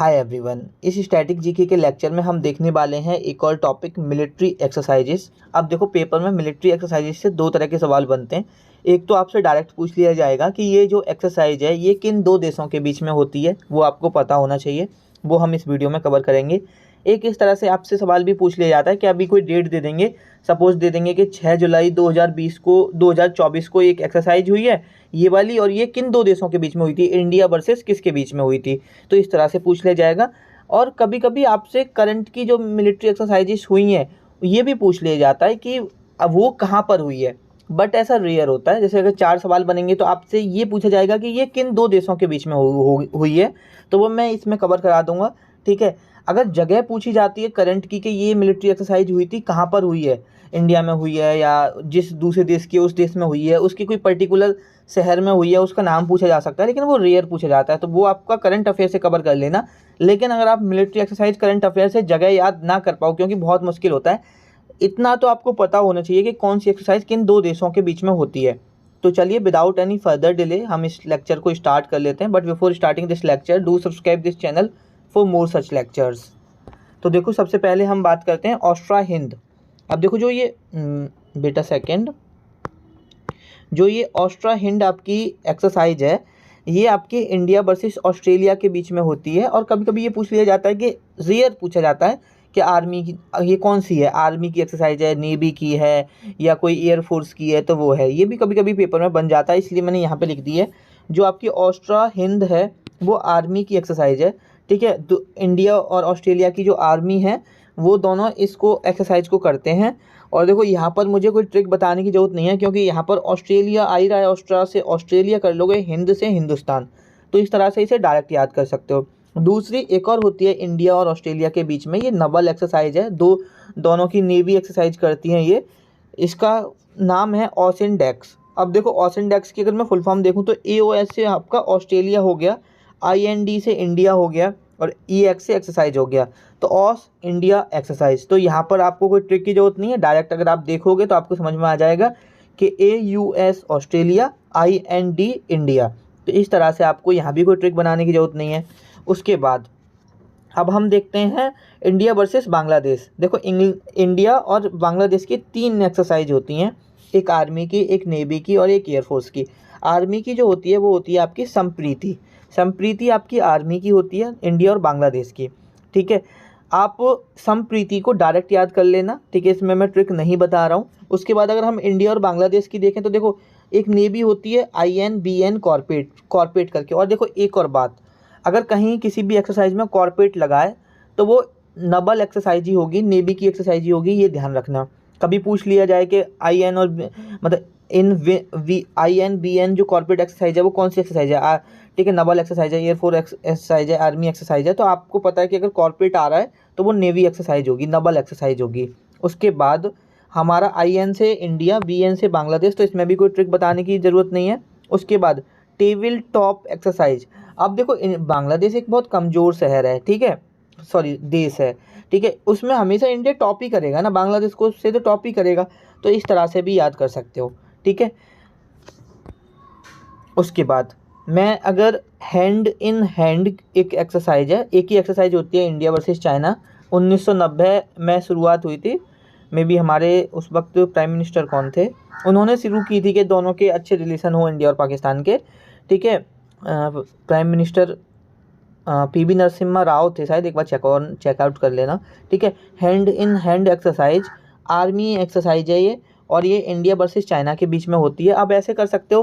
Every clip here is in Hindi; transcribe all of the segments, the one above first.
हाय एवरीवन, इस स्टैटिक जीके के लेक्चर में हम देखने वाले हैं एक और टॉपिक मिलिट्री एक्सरसाइजेस। अब देखो, पेपर में मिलिट्री एक्सरसाइजेस से दो तरह के सवाल बनते हैं। एक तो आपसे डायरेक्ट पूछ लिया जाएगा कि ये जो एक्सरसाइज है ये किन दो देशों के बीच में होती है, वो आपको पता होना चाहिए। वो हम इस वीडियो में कवर करेंगे। एक इस तरह से आपसे सवाल भी पूछ लिया जाता है कि अभी कोई डेट दे देंगे, सपोज दे देंगे कि 6 जुलाई 2024 को एक एक्सरसाइज हुई है ये वाली, और ये किन दो देशों के बीच में हुई थी, इंडिया वर्सेस किसके बीच में हुई थी। तो इस तरह से पूछ लिया जाएगा। और कभी कभी आपसे करंट की जो मिलिट्री एक्सरसाइजेस हुई हैं ये भी पूछ लिया जाता है कि अब वो कहाँ पर हुई है, बट ऐसा रेयर होता है। जैसे अगर 4 सवाल बनेंगे तो आपसे ये पूछा जाएगा कि ये किन दो देशों के बीच में हुई है, तो वो मैं इसमें कवर करा दूंगा। ठीक है। अगर जगह पूछी जाती है करंट की कि ये मिलिट्री एक्सरसाइज हुई थी कहाँ पर हुई है, इंडिया में हुई है या जिस दूसरे देश की उस देश में हुई है, उसकी कोई पर्टिकुलर शहर में हुई है, उसका नाम पूछा जा सकता है, लेकिन वो रेयर पूछा जाता है, तो वो आपका करंट अफेयर से कवर कर लेना। लेकिन अगर आप मिलिट्री एक्सरसाइज करंट अफेयर से जगह याद ना कर पाओ, क्योंकि बहुत मुश्किल होता है, इतना तो आपको पता होना चाहिए कि कौन सी एक्सरसाइज किन दो देशों के बीच में होती है। तो चलिए, विदाउट एनी फर्दर डिले हम इस लेक्चर को स्टार्ट कर लेते हैं। But before starting this lecture, do subscribe this channel for more such lectures. तो देखो, सबसे पहले हम बात करते हैं ऑस्ट्रा हिंद। अब देखो, जो ये बेटा सेकंड, जो ये ऑस्ट्रा हिंद आपकी एक्सरसाइज है, ये आपके इंडिया वर्सेस ऑस्ट्रेलिया के बीच में होती है। और कभी कभी ये पूछ लिया जाता है कि रेयर पूछा जाता है कि आर्मी की ये कौन सी है, आर्मी की एक्सरसाइज है, नेवी की है या कोई एयरफोर्स की है, तो वो है। ये भी कभी कभी पेपर में बन जाता है, इसलिए मैंने यहाँ पे लिख दी है। जो आपकी ऑस्ट्रा हिंद है वो आर्मी की एक्सरसाइज है। ठीक है। तो इंडिया और ऑस्ट्रेलिया की जो आर्मी है वो दोनों इसको एक्सरसाइज को करते हैं। और देखो, यहाँ पर मुझे कोई ट्रिक बताने की ज़रूरत नहीं है, क्योंकि यहाँ पर ऑस्ट्रेलिया आ ही रहा है, ऑस्ट्रा से ऑस्ट्रेलिया कर लोगे, हिंद से हिंदुस्तान, तो इस तरह से इसे डायरेक्ट याद कर सकते हो। दूसरी एक और होती है इंडिया और ऑस्ट्रेलिया के बीच में, ये नवल एक्सरसाइज है, दोनों की नेवी एक्सरसाइज करती हैं ये। इसका नाम है ऑसिन डेक्स। अब देखो, ऑसिन डेक्स की अगर मैं फुल फॉर्म देखूँ तो AOS से आपका ऑस्ट्रेलिया हो गया, IND से इंडिया हो गया, और EX से एक्सरसाइज हो गया, तो ऑस इंडिया एक्सरसाइज। तो यहाँ पर आपको कोई ट्रिक की जरूरत नहीं है, डायरेक्ट अगर आप देखोगे तो आपको समझ में आ जाएगा कि AUS ऑस्ट्रेलिया, IND इंडिया। तो इस तरह से आपको यहाँ भी कोई ट्रिक बनाने की जरूरत नहीं है। उसके बाद अब हम देखते हैं इंडिया वर्सेस बांग्लादेश। देखो, इंडिया और बांग्लादेश की 3 एक्सरसाइज होती हैं, एक आर्मी की, एक नेवी की और एक एयरफोर्स की। आर्मी की जो होती है वो होती है आपकी संप्रीति। संप्रीति आपकी आर्मी की होती है, इंडिया और बांग्लादेश की। ठीक है। आप संप्रीति को डायरेक्ट याद कर लेना। ठीक है, इसमें मैं ट्रिक नहीं बता रहा हूँ। उसके बाद अगर हम इंडिया और बांग्लादेश की देखें तो देखो, एक नेवी होती है INBN कॉर्पेट करके। और देखो, एक और बात, अगर कहीं किसी भी एक्सरसाइज में कॉर्पेट लगाए तो वो नबल एक्सरसाइज ही होगी, नेवी की एक्सरसाइज ही होगी, ये ध्यान रखना। कभी पूछ लिया जाए कि IN और मतलब INBN जो कॉर्पोरेट एक्सरसाइज है वो कौन सी एक्सरसाइज है, ठीक है, नवल एक्सरसाइज है, एयरफोर्स एक्सरसाइज है, आर्मी एक्सरसाइज है, तो आपको पता है कि अगर कॉर्पोरेट आ रहा है तो वो नेवी एक्सरसाइज होगी, नवल एक्सरसाइज होगी। उसके बाद हमारा IN से इंडिया, BN से बांग्लादेश, तो इसमें भी कोई ट्रिक बताने की ज़रूरत नहीं है। उसके बाद टेबल टॉप एक्सरसाइज। अब देखो, बांग्लादेश एक बहुत कमज़ोर शहर है, ठीक है, सॉरी देश है, ठीक है, उसमें हमेशा इंडिया टॉप ही करेगा ना, बांग्लादेश को से तो टॉप ही करेगा, तो इस तरह से भी याद कर सकते हो। ठीक है। उसके बाद मैं अगर हैंड इन हैंड एक एक्सरसाइज है, एक ही एक्सरसाइज होती है, इंडिया वर्सेस चाइना, 1990 में शुरुआत हुई थी। मे बी हमारे उस वक्त प्राइम मिनिस्टर कौन थे, उन्होंने शुरू की थी कि दोनों के अच्छे रिलेशन हो, इंडिया और पाकिस्तान के। ठीक है। Prime minister PV Narasimha Rao थे शायद, एक बार चेकआउट कर लेना। ठीक है। Hand in hand exercise army exercise है ये, और ये इंडिया वर्सेस चाइना के बीच में होती है। अब ऐसे कर सकते हो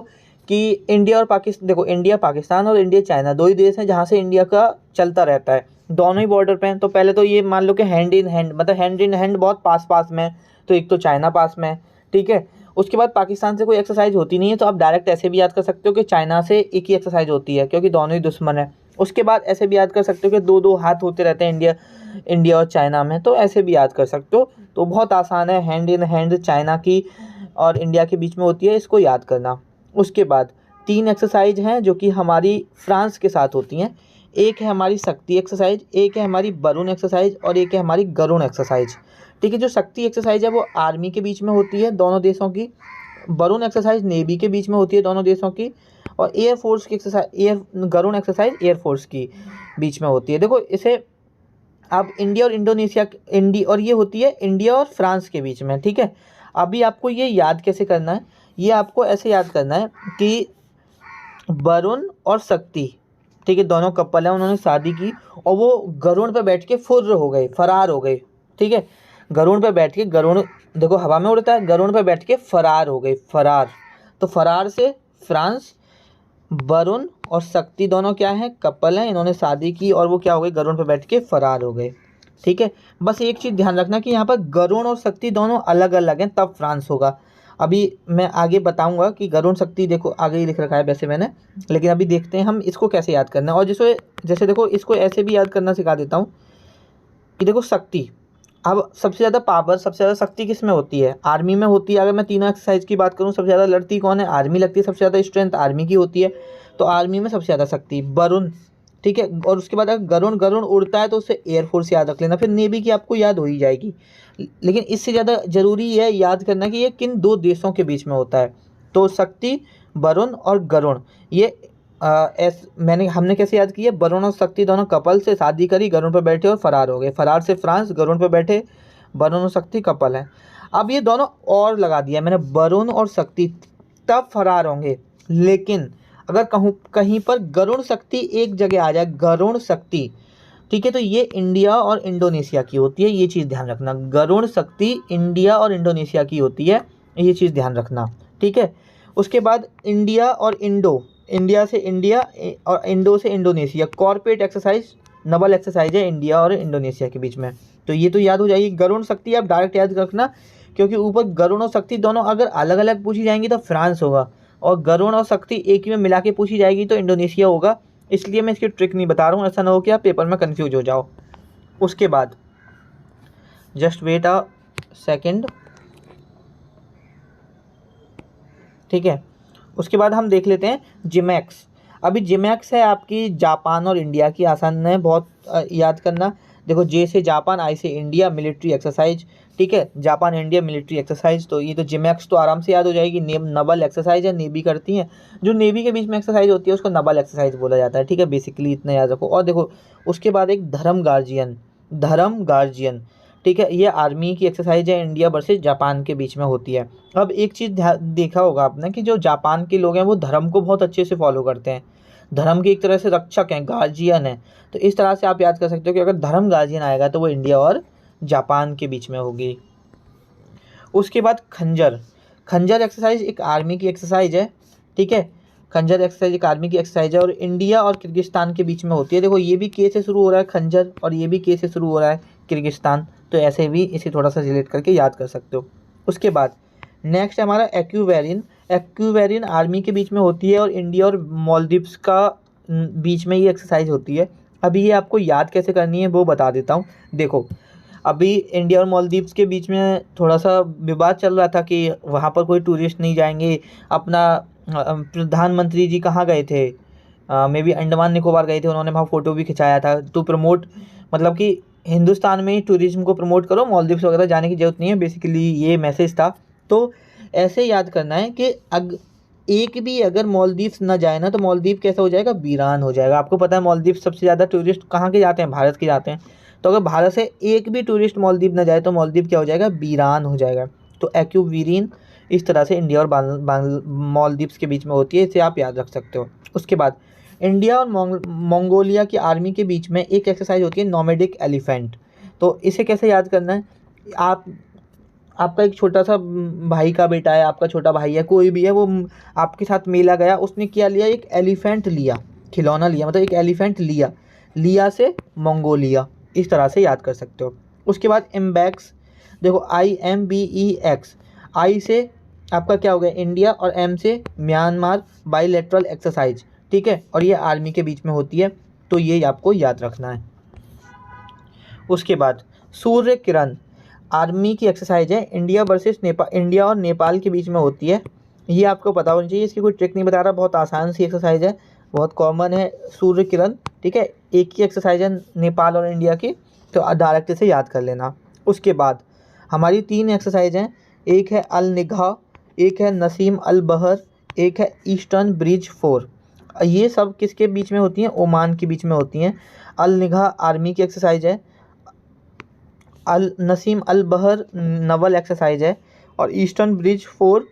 कि इंडिया और पाकिस्तान, देखो इंडिया पाकिस्तान और इंडिया चाइना दो ही देश हैं जहाँ से इंडिया का चलता रहता है, दोनों ही बॉर्डर पे हैं। तो पहले तो ये मान लो कि हैंड इन हैंड, मतलब हैंड इन हैंड बहुत पास में, तो एक तो चाइना पास में है। ठीक है। उसके बाद पाकिस्तान से कोई एक्सरसाइज होती नहीं है, तो आप डायरेक्ट ऐसे भी याद कर सकते हो कि चाइना से एक ही एक्सरसाइज होती है, क्योंकि दोनों ही दुश्मन है। उसके बाद ऐसे भी याद कर सकते हो कि दो हाथ होते रहते हैं इंडिया और चाइना में, तो ऐसे भी याद कर सकते हो। तो बहुत आसान है, हैंड इन हैंड चाइना की और इंडिया के बीच में होती है, इसको याद करना। उसके बाद 3 एक्सरसाइज हैं जो कि हमारी फ्रांस के साथ होती हैं। एक है हमारी शक्ति एक्सरसाइज, एक है हमारी वरुण एक्सरसाइज, और एक है हमारी गरुण एक्सरसाइज। ठीक है। जो शक्ति एक्सरसाइज है वो आर्मी के बीच में होती है, दोनों देशों की। वरुण एक्सरसाइज नेवी के बीच में होती है, दोनों देशों की। और एयरफोर्स की एक्सरसाइज गरुण एक्सरसाइज एयरफोर्स की बीच में होती है। देखो इसे अब इंडिया और इंडोनेशिया और ये होती है इंडिया और फ्रांस के बीच में, ठीक है। अभी आपको ये याद कैसे करना है, ये आपको ऐसे याद करना है कि वरुण और शक्ति, ठीक है, दोनों कपल हैं, उन्होंने शादी की और वो गरुड़ पे बैठ के फुर्र हो गए, फरार हो गए, ठीक है। गरुड़ पे बैठ के, गरुड़ देखो हवा में उड़ता है, गरुड़ पे बैठ के फरार हो गए, फरार। तो फरार से फ्रांस, वरुण और शक्ति दोनों क्या है, कपल हैं, इन्होंने शादी की और वो क्या हो गए, गरुड़ पे बैठ के फरार हो गए, ठीक है। बस एक चीज़ ध्यान रखना कि यहाँ पर गरुड़ और शक्ति दोनों अलग अलग हैं, तब फ्रांस होगा। अभी मैं आगे बताऊंगा कि गरुड़ शक्ति देखो आगे ही लिख रखा है वैसे मैंने, लेकिन अभी देखते हैं हम इसको कैसे याद करना है। और जैसे देखो इसको ऐसे भी याद करना सिखा देता हूँ कि देखो शक्ति, अब सबसे ज़्यादा पावर, सबसे ज़्यादा शक्ति किस में होती है, आर्मी में होती है। अगर मैं तीनों एक्सरसाइज की बात करूँ, सबसे ज़्यादा लड़ती कौन है, आर्मी लगती है, सबसे ज़्यादा स्ट्रेंथ आर्मी की होती है, तो आर्मी में सबसे ज़्यादा शक्ति वरुण, ठीक है। और उसके बाद अगर गरुड़ उड़ता है तो उससे एयरफोर्स याद रख लेना, फिर नेवी की आपको याद हो ही जाएगी। लेकिन इससे ज़्यादा ज़रूरी है याद करना कि ये किन दो देशों के बीच में होता है। तो शक्ति, वरुण और गरुड़, ये हमने कैसे याद किया, वरुण और शक्ति दोनों कपल से शादी करी, गरुड़ पर बैठे और फरार हो गए। फरार से फ्रांस, गरुड़ पर बैठे, वरुण और शक्ति कपल हैं। अब ये दोनों और लगा दिया मैंने, वरुण और शक्ति तब फरार होंगे। लेकिन अगर कहीं पर गरुड़ शक्ति एक जगह आ जाए, गरुड़ शक्ति, ठीक है, तो ये इंडिया और इंडोनेशिया की होती है, ये चीज़ ध्यान रखना। गरुड़ शक्ति इंडिया और इंडोनेशिया की होती है, ये चीज़ ध्यान रखना, ठीक है। उसके बाद इंडिया और इंडिया से इंडिया और इंडो से Indonesia, corporate exercise, Naval exercise है इंडिया और इंडोनेशिया के बीच में। तो ये तो याद हो जाएगी। गरुड़ शक्ति आप डायरेक्ट याद रखना, क्योंकि ऊपर गरुड़ और शक्ति दोनों अगर अलग अलग पूछी जाएंगी तो फ्रांस होगा, और गरुड़ और शक्ति एक ही में मिला के पूछी जाएगी तो इंडोनेशिया होगा। इसलिए मैं इसकी ट्रिक नहीं बता रहा हूँ, ऐसा ना हो कि आप पेपर में कंफ्यूज हो जाओ। उसके बाद जस्ट वेट अ सेकेंड, ठीक है। उसके बाद हम देख लेते हैं जिमैक्स। अभी जिमैक्स है आपकी जापान और इंडिया की, आसान है बहुत याद करना। देखो जे से जापान, आई से इंडिया, मिलिट्री एक्सरसाइज, ठीक है, जापान इंडिया मिलिट्री एक्सरसाइज। तो ये तो जिमैक्स तो आराम से याद हो जाएगी। नवल एक्सरसाइज है, नेवी करती है, जो नेवी के बीच में एक्सरसाइज होती है उसको नवल एक्सरसाइज बोला जाता है, ठीक है। बेसिकली इतना याद रखो। और देखो उसके बाद एक धर्म गार्जियन, ठीक है, ये आर्मी की एक्सरसाइज है, इंडिया वर्सेस जापान के बीच में होती है। अब एक चीज़ देखा होगा आपने कि जो जापान के लोग हैं वो धर्म को बहुत अच्छे से फॉलो करते हैं, धर्म के एक तरह से रक्षक हैं, गार्जियन हैं। तो इस तरह से आप याद कर सकते हो कि अगर धर्म गार्जियन आएगा तो वो इंडिया और जापान के बीच में होगी। उसके बाद खंजर एक्सरसाइज एक आर्मी की एक्सरसाइज है, ठीक है। खंजर एक्सरसाइज एक आर्मी की एक्सरसाइज है और इंडिया और किर्गिस्तान के बीच में होती है। देखो ये भी के से शुरू हो रहा है खंजर, और ये भी के से शुरू हो रहा है किर्गिस्तान, तो ऐसे भी इसे थोड़ा सा रिलेट करके याद कर सकते हो। उसके बाद नेक्स्ट है हमारा एक्यूवेरिन आर्मी के बीच में होती है और इंडिया और मालदीव्स का बीच में ये एक्सरसाइज होती है। अभी ये आपको याद कैसे करनी है वो बता देता हूँ। देखो अभी इंडिया और मालदीव्स के बीच में थोड़ा सा विवाद चल रहा था कि वहाँ पर कोई टूरिस्ट नहीं जाएंगे। अपना प्रधानमंत्री जी कहाँ गए थे, मे बी अंडमान निकोबार गए थे, उन्होंने वहाँ फ़ोटो भी खिंचाया था। तो प्रमोट, मतलब कि हिंदुस्तान में टूरिज्म को प्रमोट करो, मालदीव्स वगैरह जाने की ज़रूरत नहीं है, बेसिकली ये मैसेज था। तो ऐसे याद करना है कि एक भी अगर मालदीव्स ना जाए ना तो मालदीव कैसा हो जाएगा, वीरान हो जाएगा। आपको पता है मालदीव सबसे ज़्यादा टूरिस्ट कहाँ के जाते हैं, भारत के जाते हैं। तो अगर भारत से एक भी टूरिस्ट मालदीव ना जाए तो मालदीव क्या हो जाएगा, वीरान हो जाएगा। तो एक्यूवीरिन इस तरह से इंडिया और मालदीव्स के बीच में होती है, इसे आप याद रख सकते हो। उसके बाद इंडिया और मंगोलिया की आर्मी के बीच में एक एक्सरसाइज होती है नोमैडिक एलिफेंट। तो इसे कैसे याद करना है, आपका एक छोटा सा भाई का बेटा है, आपका छोटा भाई है, कोई भी है, वो आपके साथ मेला गया, उसने क्या लिया, एक एलिफेंट लिया, खिलौना लिया, मतलब एक एलिफेंट लिया से मंगोलिया, इस तरह से याद कर सकते हो। उसके बाद एम्बैक्स, देखो IMBEX, आई से आपका क्या हो गया इंडिया और M से म्यांमार, बाईलेटरल एक्सरसाइज, ठीक है, और ये आर्मी के बीच में होती है, तो ये आपको याद रखना है। उसके बाद सूर्य किरण आर्मी की एक्सरसाइज है, इंडिया वर्सेस नेपाल, इंडिया और नेपाल के बीच में होती है, ये आपको पता होना चाहिए। इसकी कोई ट्रिक नहीं बता रहा, बहुत आसान सी एक्सरसाइज है, बहुत कॉमन है सूर्य किरण, ठीक है। एक ही एक्सरसाइज है नेपाल और इंडिया की, तो डायरेक्ट से याद कर लेना। उसके बाद हमारी 3 एक्सरसाइज हैं, एक है अल निगाह, एक है नसीम अल बहर, एक है ईस्टर्न ब्रिज 4। ये सब किसके बीच में होती हैं? ओमान के बीच में होती हैं। अल निगाह आर्मी की एक्सरसाइज है। अल नसीम अल बहर नवल एक्सरसाइज है। और ईस्टर्न ब्रिज 4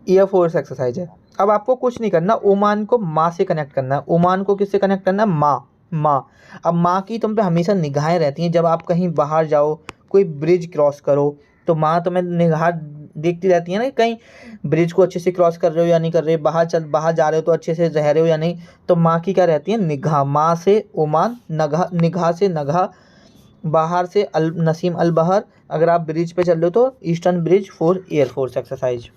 एयरफोर्स एक्सरसाइज है। अब आपको कुछ नहीं करना, ओमान को माँ से कनेक्ट करना है। ओमान को किससे कनेक्ट करना है? माँ। अब माँ की तुम पे हमेशा निगाहें रहती हैं। जब आप कहीं बाहर जाओ, कोई ब्रिज क्रॉस करो, तो माँ तुम्हें निगाह देखती रहती है ना, कहीं ब्रिज को अच्छे से क्रॉस कर रहे हो या नहीं कर रहे, बाहर जा रहे हो तो अच्छे से रह रहे हो या नहीं। तो माँ की क्या रहती है? निगाह। माँ से ओमान, निगाह से नगाह, बाहर से नसीम अल बहर। अगर आप ब्रिज पे चल रहे हो तो ईस्टर्न ब्रिज 4 एयरफोर्स एक्सरसाइज।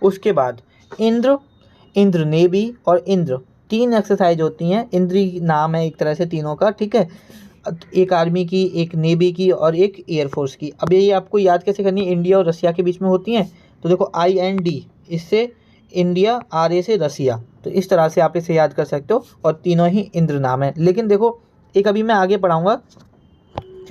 उसके बाद इंद्र नेवी और इंद्र 3 एक्सरसाइज होती हैं। इंद्री नाम है एक तरह से तीनों का, ठीक है। एक आर्मी की, एक नेवी की और एक एयरफोर्स की। अब ये आपको याद कैसे करनी है? इंडिया और रसिया के बीच में होती हैं। तो देखो IND, इससे इंडिया, RA से रसिया। तो इस तरह से आप इसे याद कर सकते हो। और तीनों ही इंद्र नाम है। लेकिन देखो, एक अभी मैं आगे पढ़ाऊँगा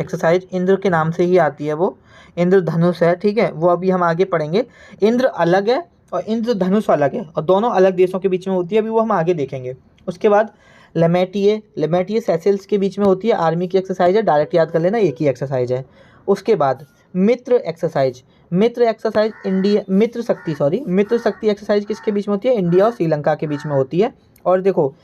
एक्सरसाइज, इंद्र के नाम से ही आती है वो। इंद्रधनुष है, ठीक है, वो अभी हम आगे पढ़ेंगे। इंद्र अलग है और इंद्रधनुष अलग है, और दोनों अलग देशों के बीच में होती है। अभी वो हम आगे देखेंगे। उसके बाद लेमेटिए सेशल्स के बीच में होती है। आर्मी की एक्सरसाइज है, डायरेक्ट याद कर लेना, एक ही एक्सरसाइज है। उसके बाद मित्र एक्सरसाइज मित्र शक्ति एक्सरसाइज किसके बीच में होती है? इंडिया और श्रीलंका के बीच में होती है। और देखो,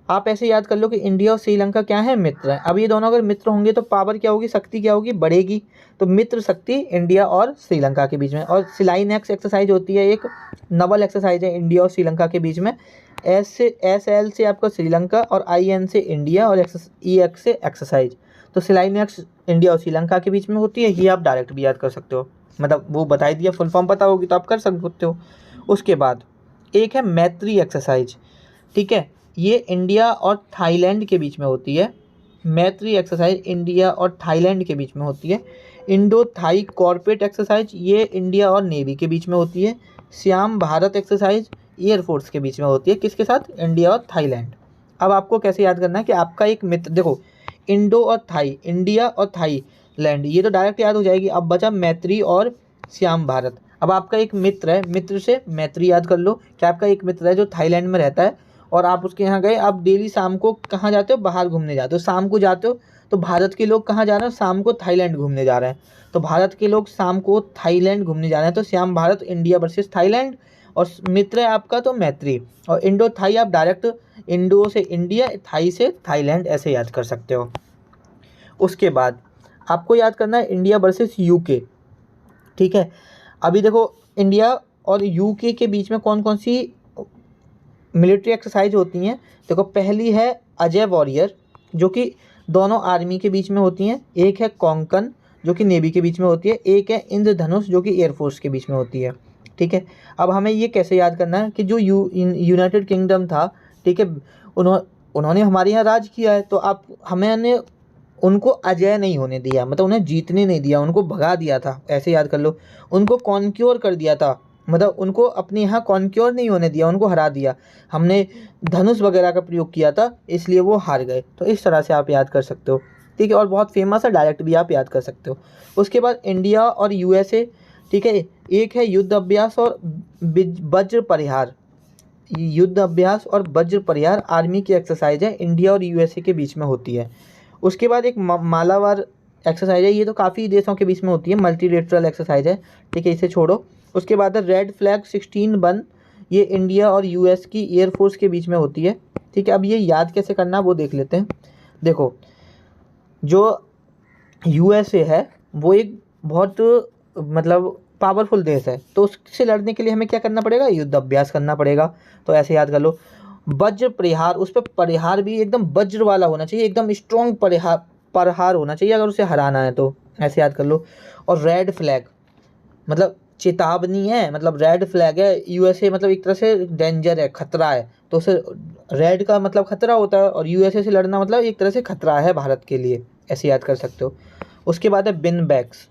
आप ऐसे याद कर लो कि इंडिया और श्रीलंका क्या है? मित्र है। अब ये दोनों अगर मित्र होंगे तो पावर क्या होगी? शक्ति क्या होगी? बढ़ेगी। तो मित्र शक्ति इंडिया और श्रीलंका के बीच में। और सिलाई नेक्स एक्सरसाइज होती है, एक नवल एक्सरसाइज है इंडिया और श्रीलंका के बीच में। SL से आपका श्रीलंका और IN से इंडिया और EX से एक्सरसाइज। तो सिलाई नेक्स इंडिया और श्रीलंका के बीच में होती है। ये आप डायरेक्ट भी याद कर सकते हो, मतलब वो बता दिया, फुल फॉर्म पता होगी तो आप कर सकते हो। उसके बाद एक है मैत्री एक्सरसाइज, ठीक है। ये इंडिया और थाईलैंड के बीच में होती है। मैत्री एक्सरसाइज इंडिया और थाईलैंड के बीच में होती है। इंडो थाई कॉर्पोरेट एक्सरसाइज, ये इंडिया और नेवी के बीच में होती है। श्याम भारत एक्सरसाइज एयरफोर्स के बीच में होती है। किसके साथ? इंडिया और थाईलैंड। अब आपको कैसे याद करना है कि आपका एक मित्र, देखो इंडो और थाई, इंडिया और थाईलैंड, ये तो डायरेक्ट याद हो जाएगी। अब बचा मैत्री और श्याम भारत। अब आपका एक मित्र है, मित्र से मैत्री याद कर लो कि आपका एक मित्र है जो थाईलैंड में रहता है और आप उसके यहाँ गए। आप डेली शाम को कहाँ जाते हो? बाहर घूमने जाते हो। शाम को जाते हो तो भारत के लोग कहाँ जा रहे हैं? शाम को थाईलैंड घूमने जा रहे हैं। तो भारत के लोग शाम को थाईलैंड घूमने जा रहे हैं। तो Shyam Bharat India versus Thailand, और मित्र है आपका तो मैत्री। और इंडो थाई आप डायरेक्ट इंडो से इंडिया, थाई से थाईलैंड, ऐसे याद कर सकते हो। उसके बाद आपको याद करना है इंडिया वर्सेस UK, ठीक है। अभी देखो, इंडिया और UK के बीच में कौन कौन सी मिलिट्री एक्सरसाइज होती हैं? देखो, पहली है अजय वॉरियर, जो कि दोनों आर्मी के बीच में होती हैं। एक है कोंकण, जो कि नेवी के बीच में होती है। एक है इंद्रधनुष, जो कि एयरफोर्स के बीच में होती है, ठीक है। अब हमें ये कैसे याद करना है कि जो यूनाइटेड किंगडम था, ठीक है, उन्होंने हमारे यहाँ राज किया है। तो आप हमने उनको अजय नहीं होने दिया, मतलब उन्हें जीतने नहीं दिया, उनको भगा दिया था, ऐसे याद कर लो। उनको कॉन्क्योर कर दिया था, मतलब उनको अपने यहाँ कॉन्क्योर नहीं होने दिया, उनको हरा दिया। हमने धनुष वगैरह का प्रयोग किया था, इसलिए वो हार गए। तो इस तरह से आप याद कर सकते हो, ठीक है। और बहुत फेमस है, डायरेक्ट भी आप याद कर सकते हो। उसके बाद इंडिया और USA, ठीक है। एक है युद्ध अभ्यास और वज्र परिहार। युद्ध अभ्यास और वज्र परिहार आर्मी की एक्सरसाइज है, इंडिया और USA के बीच में होती है। उसके बाद एक मालाबार एक्सरसाइज है, ये तो काफ़ी देशों के बीच में होती है, मल्टीलेटरल एक्सरसाइज है, ठीक है, इसे छोड़ो। उसके बाद है रेड फ्लैग 16 ये इंडिया और US की एयरफोर्स के बीच में होती है, ठीक है। अब ये याद कैसे करना वो देख लेते हैं। देखो, जो USA है वो एक बहुत मतलब पावरफुल देश है, तो उससे लड़ने के लिए हमें क्या करना पड़ेगा? युद्ध अभ्यास करना पड़ेगा। तो ऐसे याद कर लो। वज्र परिहार, उस पर परिहार भी एकदम वज्र वाला होना चाहिए, एकदम स्ट्रॉन्ग परिहार होना चाहिए अगर उसे हराना है तो, ऐसे याद कर लो। और रेड फ्लैग मतलब चेतावनी है, मतलब रेड फ्लैग है। USA मतलब एक तरह से डेंजर है, खतरा है, तो उसे रेड का मतलब खतरा होता है, और USA से लड़ना मतलब एक तरह से खतरा है भारत के लिए, ऐसे याद कर सकते हो। उसके बाद है बिनबैक्स,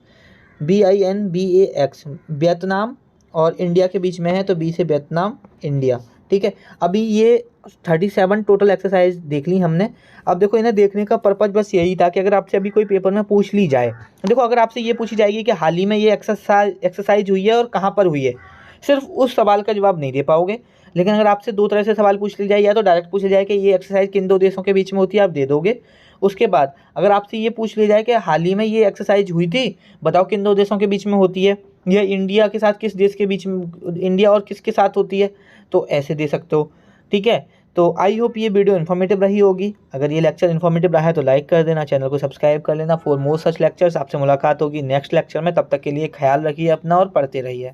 BINBAX, वियतनाम और इंडिया के बीच में है, तो B से वियतनाम, इंडिया, ठीक है। अभी ये 37 टोटल एक्सरसाइज देख ली हमने। अब देखो, इन्हें देखने का पर्पज बस यही था कि अगर आपसे अभी कोई पेपर में पूछ ली जाए, देखो अगर आपसे ये पूछी जाएगी कि हाल ही में ये एक्सरसाइज हुई है और कहाँ पर हुई है, सिर्फ उस सवाल का जवाब नहीं दे पाओगे। लेकिन अगर आपसे दो तरह से सवाल पूछ ली जाए, या तो डायरेक्ट पूछ लिया जाए कि ये एक्सरसाइज किन दो देशों के बीच में होती है, आप दे दोगे। उसके बाद अगर आपसे ये पूछ लिया जाए कि हाल ही में ये एक्सरसाइज हुई थी, बताओ किन दो देशों के बीच में होती है, या इंडिया के साथ किस देश के बीच में, इंडिया और किसके साथ होती है, तो ऐसे दे सकते हो। ठीक है, तो आई होप ये वीडियो इन्फॉर्मेटिव रही होगी। अगर ये लेक्चर इन्फॉर्मेटिव रहा है तो लाइक कर देना, चैनल को सब्सक्राइब कर लेना फॉर मोर सच लेक्चर्स। आपसे मुलाकात होगी नेक्स्ट लेक्चर में, तब तक के लिए ख्याल रखिए अपना और पढ़ते रहिए।